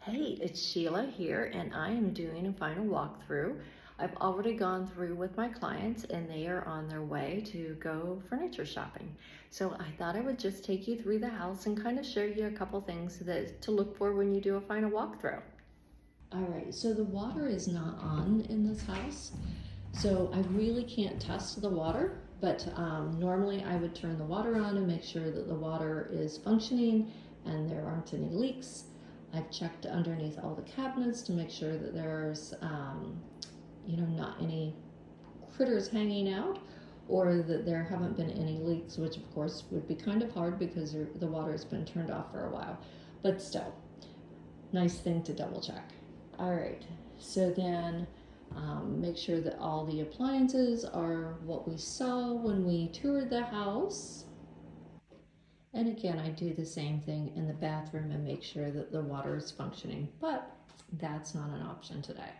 Hey, it's Sheila here, and I am doing a final walkthrough. I've already gone through with my clients, and they are on their way to go furniture shopping. So I thought I would just take you through the house and kind of show you a couple things to look for when you do a final walkthrough. All right, so the water is not on in this house, so I really can't test the water, but normally I would turn the water on and make sure that the water is functioning and there aren't any leaks. I've checked underneath all the cabinets to make sure that there's, not any critters hanging out, or that there haven't been any leaks, which of course would be kind of hard because the water has been turned off for a while. But still, nice thing to double check. All right, so then make sure that all the appliances are what we saw when we toured the house. And again, I do the same thing in the bathroom and make sure that the water is functioning, but that's not an option today.